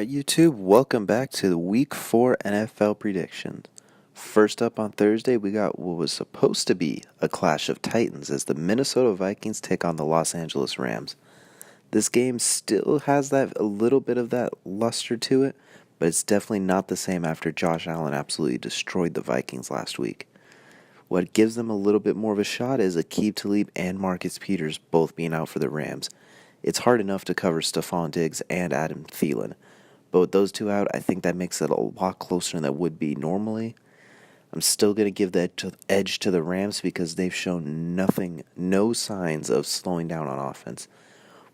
Alright, YouTube, welcome back to the Week 4 NFL predictions. First up on Thursday, we got what was supposed to be a clash of titans as the Minnesota Vikings take on the Los Angeles Rams. This game still has a little bit of that luster to it, but it's definitely not the same after Josh Allen absolutely destroyed the Vikings last week. What gives them a little bit more of a shot is Aqib Talib and Marcus Peters both being out for the Rams. It's hard enough to cover Stephon Diggs and Adam Thielen, but with those two out, I think that makes it a lot closer than it would be normally. I'm still going to give the edge to the Rams because they've shown no signs of slowing down on offense.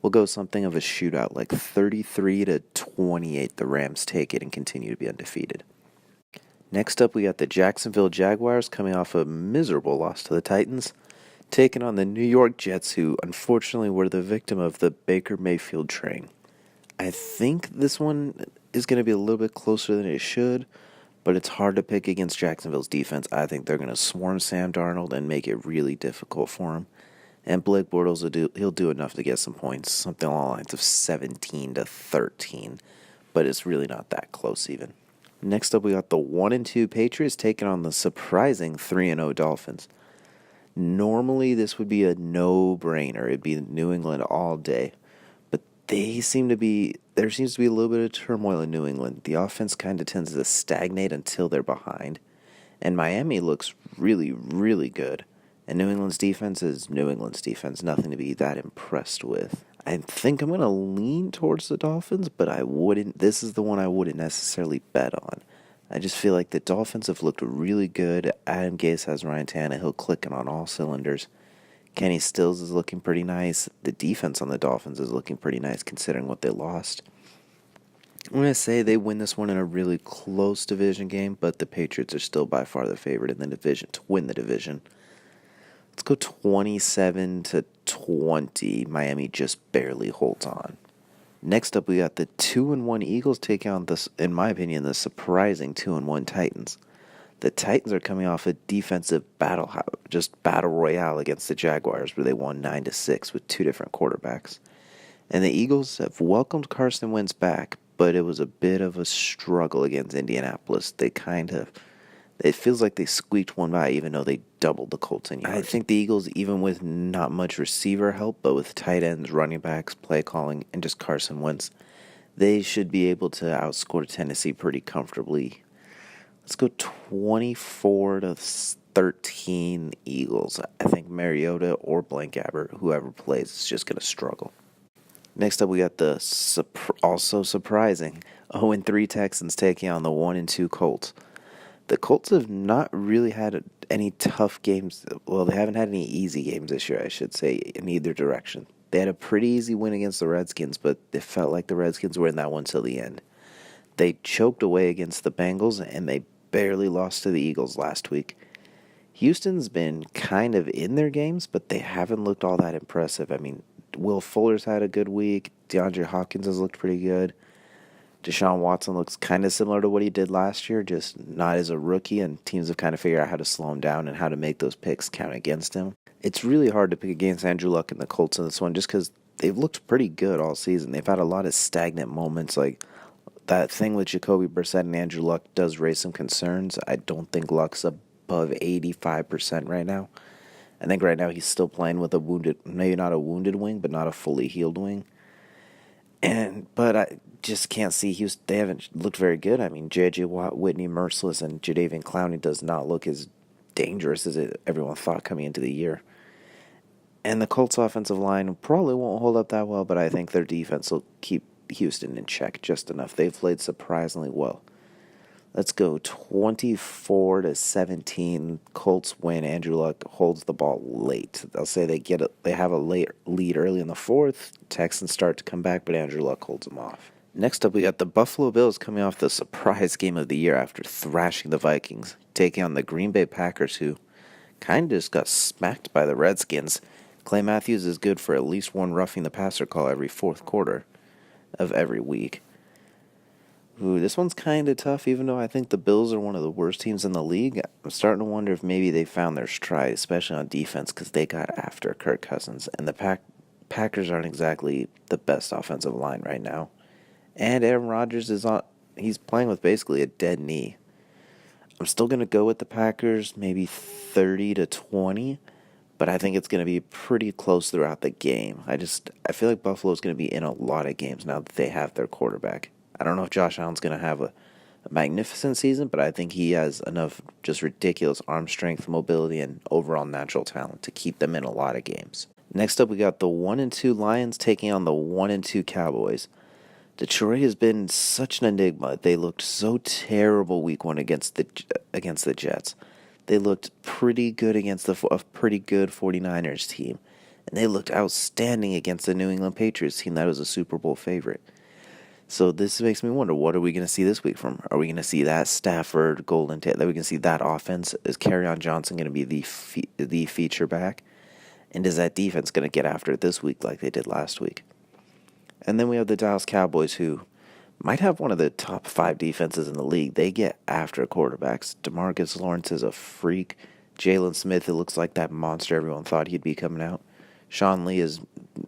We'll go something of a shootout, like 33-28. The Rams take it and continue to be undefeated. Next up, we got the Jacksonville Jaguars coming off a miserable loss to the Titans, taking on the New York Jets, who unfortunately were the victim of the Baker Mayfield train. I think this one is going to be a little bit closer than it should, but it's hard to pick against Jacksonville's defense. I think they're going to swarm Sam Darnold and make it really difficult for him. And Blake Bortles he'll do enough to get some points, something along the lines of 17-13, but it's really not that close even. Next up, we got the 1-2 Patriots taking on the surprising 3-0 Dolphins. Normally, this would be a no-brainer. It'd be New England all day. But there seems to be a little bit of turmoil in New England. The offense kind of tends to stagnate until they're behind. And Miami looks really, really good. And New England's defense is New England's defense. Nothing to be that impressed with. I think I'm going to lean towards the Dolphins, but this is the one I wouldn't necessarily bet on. I just feel like the Dolphins have looked really good. Adam Gase has Ryan Tannehill clicking on all cylinders. Kenny Stills is looking pretty nice. The defense on the Dolphins is looking pretty nice considering what they lost. I'm going to say they win this one in a really close division game, but the Patriots are still by far the favorite in the division to win the division. Let's go 27-20. Miami just barely holds on. Next up, we got the 2-1 Eagles taking on in my opinion, the surprising 2-1 Titans. The Titans are coming off a defensive battle royale against the Jaguars, where they won 9-6 with two different quarterbacks. And the Eagles have welcomed Carson Wentz back, but it was a bit of a struggle against Indianapolis. It feels like they squeaked one by, even though they doubled the Colts in yards. I think the Eagles, even with not much receiver help, but with tight ends, running backs, play calling, and just Carson Wentz, they should be able to outscore Tennessee pretty comfortably. Let's go 24-13 Eagles. I think Mariota or Blaine Gabbert, whoever plays, is just going to struggle. Next up, we got the also surprising 0-3 Texans taking on the 1-2 Colts. The Colts have not really had any tough games. Well, they haven't had any easy games this year, I should say, in either direction. They had a pretty easy win against the Redskins, but it felt like the Redskins were in that one till the end. They choked away against the Bengals, and they barely lost to the Eagles last week. Houston's been kind of in their games, but they haven't looked all that impressive. I mean, Will Fuller's had a good week. DeAndre Hopkins has looked pretty good. Deshaun Watson looks kind of similar to what he did last year, just not as a rookie, and teams have kind of figured out how to slow him down and how to make those picks count against him. It's really hard to pick against Andrew Luck and the Colts in this one just because they've looked pretty good all season. They've had a lot of stagnant moments, like that thing with Jacoby Brissett and Andrew Luck does raise some concerns. I don't think Luck's above 85% right now. I think right now he's still playing with maybe not a wounded wing, but not a fully healed wing. But I just can't see Houston. They haven't looked very good. I mean, J.J. Watt, Whitney Merciless, and Jadeveon Clowney does not look as dangerous as everyone thought coming into the year. And the Colts' offensive line probably won't hold up that well, but I think their defense will keep Houston in check just enough. They've played surprisingly well. Let's go 24-17. Colts win. Andrew Luck holds the ball late. They'll say they have a late lead early in the fourth. Texans start to come back, but Andrew Luck holds them off. Next up, we got the Buffalo Bills coming off the surprise game of the year after thrashing the Vikings, taking on the Green Bay Packers, who kind of just got smacked by the Redskins. Clay Matthews is good for at least one roughing the passer call every fourth quarter of every week. Ooh, this one's kind of tough, even though I think the Bills are one of the worst teams in the league. I'm starting to wonder if maybe they found their stride, especially on defense, because they got after Kirk Cousins. And the Packers aren't exactly the best offensive line right now. And Aaron Rodgers he's playing with basically a dead knee. I'm still going to go with the Packers, maybe 30-20, but I think it's going to be pretty close throughout the game. I feel like Buffalo's going to be in a lot of games now that they have their quarterback. I don't know if Josh Allen's going to have a magnificent season, but I think he has enough just ridiculous arm strength, mobility, and overall natural talent to keep them in a lot of games. Next up, we got the 1-2 Lions taking on the 1-2 Cowboys. Detroit has been such an enigma. They looked so terrible week one against the Jets. They looked pretty good against a pretty good 49ers team. And they looked outstanding against the New England Patriots team that was a Super Bowl favorite. So this makes me wonder, what are we going to see this week from? Are we going to see that Stafford, Golden Tate? Are we going to see that offense? Is Kerryon Johnson going to be the feature back? And is that defense going to get after it this week like they did last week? And then we have the Dallas Cowboys, who might have one of the top 5 defenses in the league. They get after quarterbacks. DeMarcus Lawrence is a freak. Jalen Smith, it looks like that monster everyone thought he'd be coming out. Sean Lee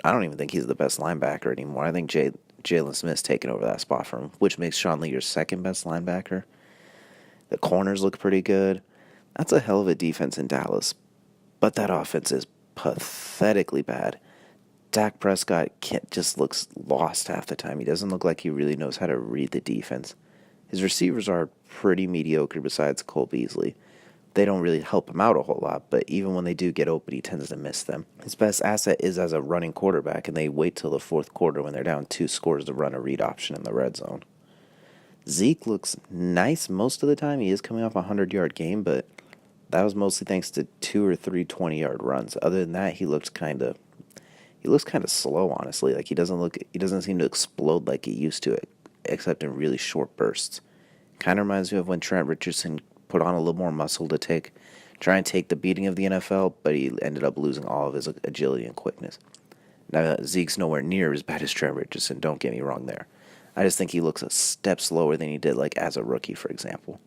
I don't even think he's the best linebacker anymore. I think Jalen Smith's taken over that spot from him, which makes Sean Lee your second best linebacker. The corners look pretty good. That's a hell of a defense in Dallas. But that offense is pathetically bad. Dak Prescott just looks lost half the time. He doesn't look like he really knows how to read the defense. His receivers are pretty mediocre besides Cole Beasley. They don't really help him out a whole lot, but even when they do get open, he tends to miss them. His best asset is as a running quarterback, and they wait till the fourth quarter when they're down 2 scores to run a read option in the red zone. Zeke looks nice most of the time. He is coming off a 100-yard game, but that was mostly thanks to 2 or 3 20-yard runs. Other than that, he looks kind of slow, honestly. Like he doesn't seem to explode like he used to, except in really short bursts. Kind of reminds me of when Trent Richardson put on a little more muscle to try and take the beating of the NFL, but he ended up losing all of his agility and quickness. Now, Zeke's nowhere near as bad as Trent Richardson, don't get me wrong there. I just think he looks a step slower than he did like as a rookie, for example.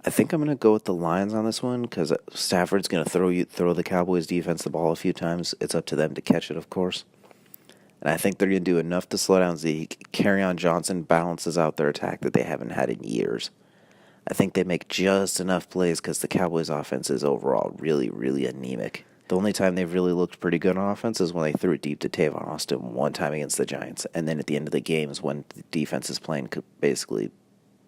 I think I'm going to go with the Lions on this one because Stafford's going to throw the Cowboys defense the ball a few times. It's up to them to catch it, of course. And I think they're going to do enough to slow down Zeke. Kerryon Johnson balances out their attack that they haven't had in years. I think they make just enough plays because the Cowboys' offense is overall really, really anemic. The only time they've really looked pretty good on offense is when they threw it deep to Tavon Austin one time against the Giants. And then at the end of the game is when the defense is playing basically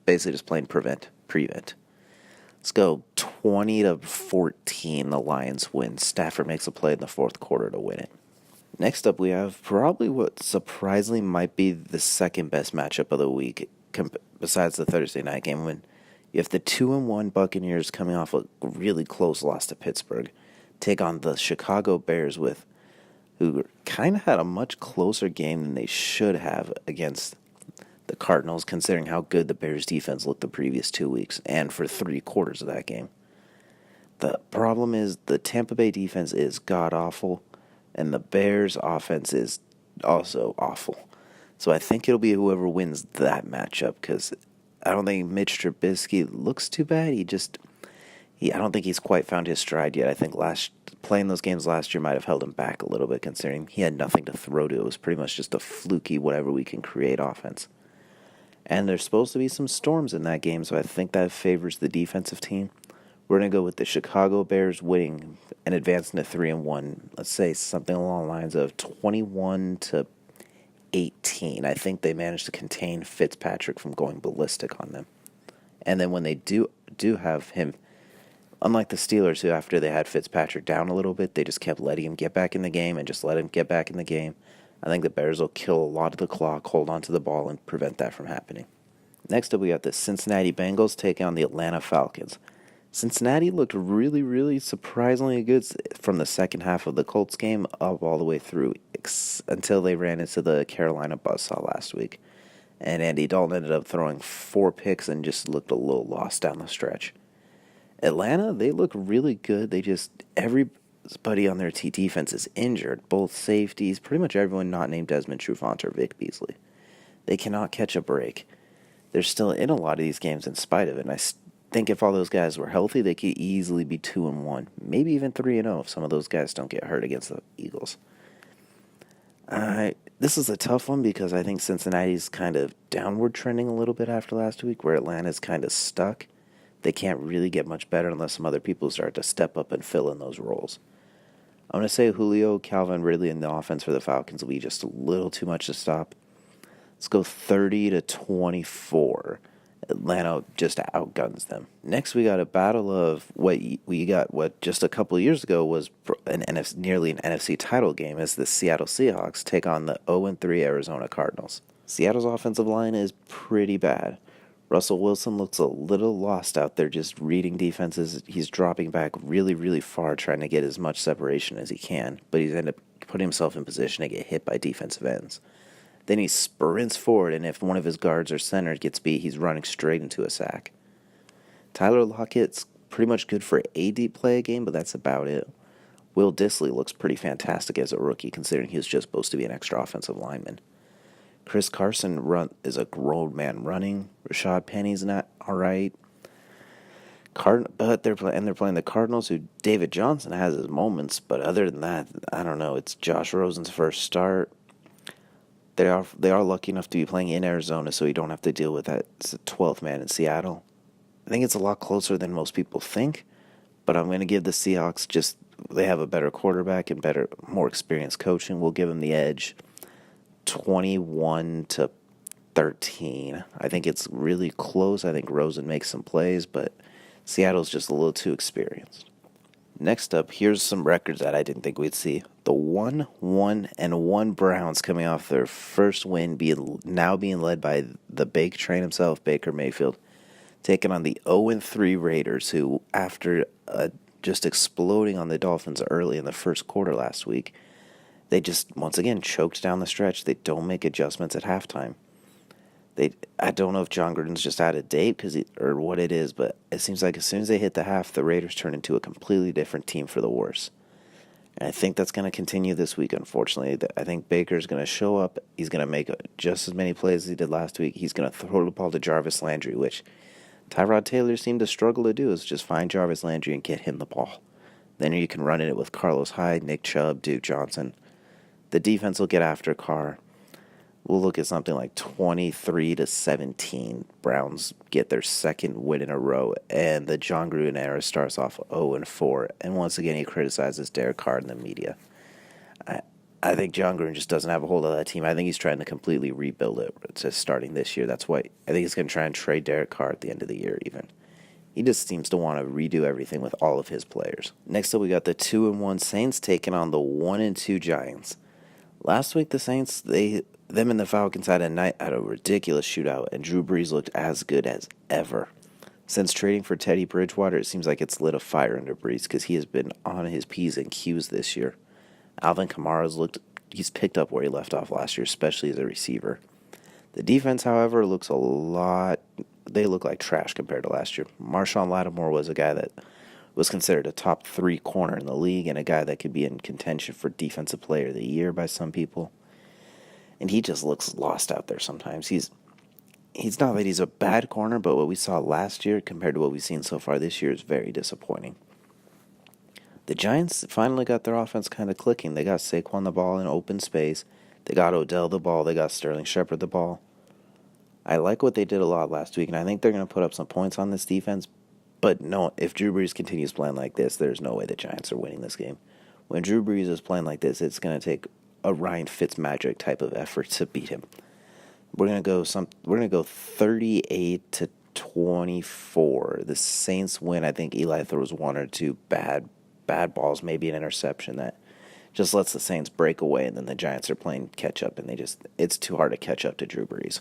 just playing prevent. Let's go 20-14. The Lions win. Stafford makes a play in the fourth quarter to win it. Next up, we have probably what surprisingly might be the second best matchup of the week, besides the Thursday night game, when you have the 2-1 Buccaneers coming off a really close loss to Pittsburgh, take on the Chicago Bears who kind of had a much closer game than they should have against the Cardinals, considering how good the Bears defense looked the previous 2 weeks and for 3 quarters of that game. The problem is the Tampa Bay defense is god-awful, and the Bears offense is also awful. So I think it'll be whoever wins that matchup, because I don't think Mitch Trubisky looks too bad. I don't think he's quite found his stride yet. I think playing those games last year might have held him back a little bit, considering he had nothing to throw to. It was pretty much just a fluky whatever we can create offense. And there's supposed to be some storms in that game, so I think that favors the defensive team. We're going to go with the Chicago Bears winning and advancing to 3-1. Let's say something along the lines of 21-18. I think they managed to contain Fitzpatrick from going ballistic on them. And then when they do have him, unlike the Steelers, who after they had Fitzpatrick down a little bit, they just kept letting him get back in the game and just let him get back in the game. I think the Bears will kill a lot of the clock, hold on to the ball, and prevent that from happening. Next up, we got the Cincinnati Bengals taking on the Atlanta Falcons. Cincinnati looked really, really surprisingly good from the second half of the Colts game up all the way through until they ran into the Carolina buzzsaw last week. And Andy Dalton ended up throwing 4 picks and just looked a little lost down the stretch. Atlanta, they look really good. Everybody on their defense is injured. Both safeties, pretty much everyone not named Desmond Trufant or Vic Beasley. They cannot catch a break. They're still in a lot of these games in spite of it. And I think if all those guys were healthy, they could easily be 2-1, maybe even 3-0 if some of those guys don't get hurt against the Eagles. This is a tough one because I think Cincinnati's kind of downward trending a little bit after last week, where Atlanta's kind of stuck. They can't really get much better unless some other people start to step up and fill in those roles. I'm going to say Julio, Calvin Ridley, and the offense for the Falcons will be just a little too much to stop. Let's go 30-24. Atlanta just outguns them. Next, we got a battle of what just a couple of years ago was nearly an NFC title game as the Seattle Seahawks take on the 0-3 Arizona Cardinals. Seattle's offensive line is pretty bad. Russell Wilson looks a little lost out there just reading defenses. He's dropping back really, really far trying to get as much separation as he can, but he's ended up putting himself in position to get hit by defensive ends. Then he sprints forward, and if one of his guards or center gets beat, he's running straight into a sack. Tyler Lockett's pretty much good for a deep play a game, but that's about it. Will Dissly looks pretty fantastic as a rookie, considering he was just supposed to be an extra offensive lineman. Chris Carson is a grown man running. Rashad Penny's not all right. But they're playing the Cardinals, who David Johnson has his moments, but other than that, I don't know. It's Josh Rosen's first start. They are lucky enough to be playing in Arizona, so you don't have to deal with that 12th man in Seattle. I think it's a lot closer than most people think, but I'm going to give the Seahawks they have a better quarterback and more experienced coaching. We'll give them the edge, 21-13. I think it's really close. I think Rosen makes some plays, but Seattle's just a little too experienced. Next up, here's some records that I didn't think we'd see. The 1-1 Browns coming off their first win, now being led by the Bake Train himself, Baker Mayfield, taking on the 0-3 Raiders, who, after just exploding on the Dolphins early in the first quarter last week, they just, once again, choked down the stretch. They don't make adjustments at halftime. I don't know if John Gruden's just out of date or what it is, but it seems like as soon as they hit the half, the Raiders turn into a completely different team for the worse. And I think that's going to continue this week, unfortunately. I think Baker's going to show up. He's going to make just as many plays as he did last week. He's going to throw the ball to Jarvis Landry, which Tyrod Taylor seemed to struggle to do, is just find Jarvis Landry and get him the ball. Then you can run it with Carlos Hyde, Nick Chubb, Duke Johnson. The defense will get after Carr. We'll look at something like 23-17. Browns get their second win in a row, and the John Gruden era starts off 0-4. And once again, he criticizes Derek Carr in the media. I think John Gruden just doesn't have a hold of that team. I think he's trying to completely rebuild it starting this year. That's why I think he's going to try and trade Derek Carr at the end of the year even. He just seems to want to redo everything with all of his players. Next up, we got the 2-1 Saints taking on the 1-2 Giants. Last week, the Saints, them and the Falcons had a ridiculous shootout, and Drew Brees looked as good as ever. Since trading for Teddy Bridgewater, it seems like it's lit a fire under Brees because he has been on his P's and Q's this year. Alvin Kamara's he's picked up where he left off last year, especially as a receiver. The defense, however, they look like trash compared to last year. Marshawn Lattimore was a guy that was considered a top 3 corner in the league and a guy that could be in contention for Defensive Player of the Year by some people. And he just looks lost out there sometimes. He's not that he's a bad corner, but what we saw last year compared to what we've seen so far this year is very disappointing. The Giants finally got their offense kind of clicking. They got Saquon the ball in open space. They got Odell the ball. They got Sterling Shepard the ball. I like what they did a lot last week, and I think they're going to put up some points on this defense. But no, if Drew Brees continues playing like this, there's no way the Giants are winning this game. When Drew Brees is playing like this, it's going to take a Ryan Fitzmagic type of effort to beat him. We're going to go 38-24. The Saints win. I think Eli throws 1 or 2 bad balls, maybe an interception that just lets the Saints break away, and then the Giants are playing catch up, and it's too hard to catch up to Drew Brees.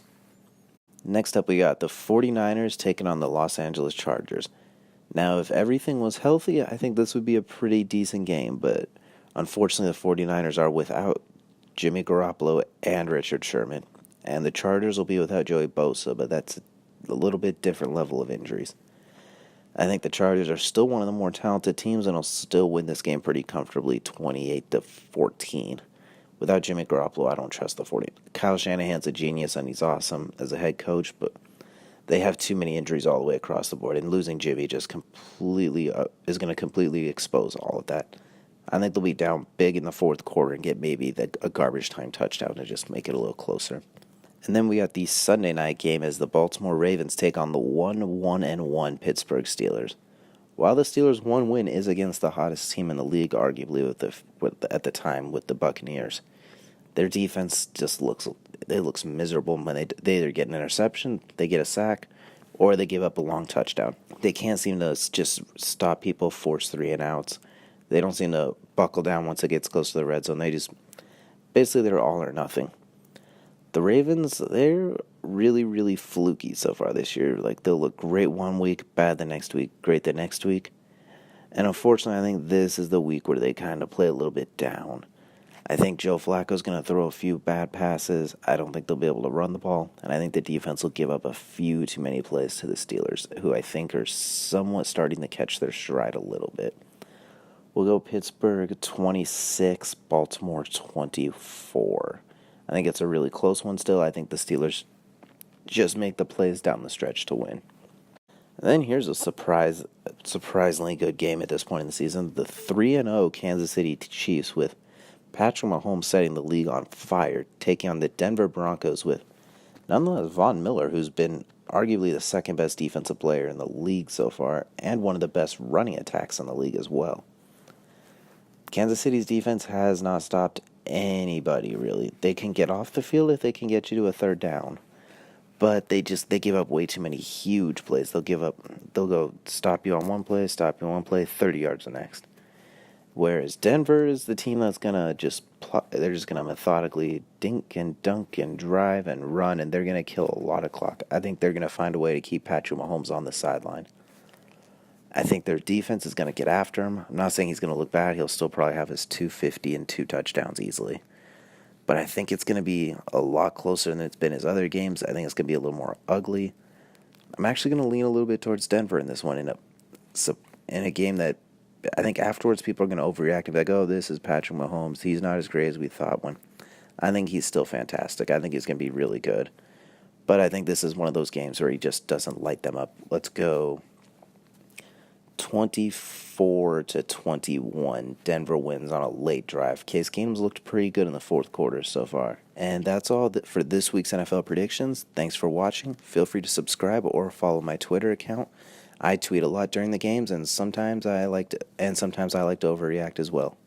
Next up, we got the 49ers taking on the Los Angeles Chargers. Now, if everything was healthy, I think this would be a pretty decent game, but unfortunately the 49ers are without Jimmy Garoppolo and Richard Sherman, and the Chargers will be without Joey Bosa, but that's a little bit different level of injuries. I think the Chargers are still one of the more talented teams and will still win this game pretty comfortably, 28-14. Without Jimmy Garoppolo, I don't trust the 49ers. Kyle Shanahan's a genius and he's awesome as a head coach, but they have too many injuries all the way across the board, and losing Jimmy just completely is going to completely expose all of that. I think they'll be down big in the fourth quarter and get maybe a garbage time touchdown to just make it a little closer. And then we got the Sunday night game as the Baltimore Ravens take on the 1-1 Pittsburgh Steelers. While the Steelers' one win is against the hottest team in the league, arguably at the time with the Buccaneers, their defense just looks miserable when they either get an interception, they get a sack, or they give up a long touchdown. They can't seem to just stop people, force 3-and-outs. They don't seem to buckle down once it gets close to the red zone. They're all or nothing. The Ravens, they're really, really fluky so far this year. Like, they'll look great one week, bad the next week, great the next week. And unfortunately, I think this is the week where they kind of play a little bit down. I think Joe Flacco's going to throw a few bad passes. I don't think they'll be able to run the ball. And I think the defense will give up a few too many plays to the Steelers, who I think are somewhat starting to catch their stride a little bit. We'll go Pittsburgh 26, Baltimore 24. I think it's a really close one still. I think the Steelers just make the plays down the stretch to win. And then here's a surprisingly good game at this point in the season. The 3-0 Kansas City Chiefs with Patrick Mahomes setting the league on fire, taking on the Denver Broncos with nonetheless Von Miller, who's been arguably the second best defensive player in the league so far, and one of the best running attacks in the league as well. Kansas City's defense has not stopped anybody, really. They can get off the field if they can get you to a third down, but they give up way too many huge plays. They'll go stop you on one play, 30 yards the next. Whereas Denver is the team that's going to they're just going to methodically dink and dunk and drive and run, and they're going to kill a lot of clock. I think they're going to find a way to keep Patrick Mahomes on the sideline. I think their defense is going to get after him. I'm not saying he's going to look bad. He'll still probably have his 250 and 2 touchdowns easily. But I think it's going to be a lot closer than it's been his other games. I think it's going to be a little more ugly. I'm actually going to lean a little bit towards Denver in this one in a game that I think afterwards people are going to overreact and be like, oh, this is Patrick Mahomes. He's not as great as we thought. When I think he's still fantastic. I think he's going to be really good. But I think this is one of those games where he just doesn't light them up. Let's go 24-21. Denver wins on a late drive. Case Keenum's looked pretty good in the fourth quarter so far. And that's all for this week's NFL predictions. Thanks for watching. Feel free to subscribe or follow my Twitter account. I tweet a lot during the games, and sometimes I like to overreact as well.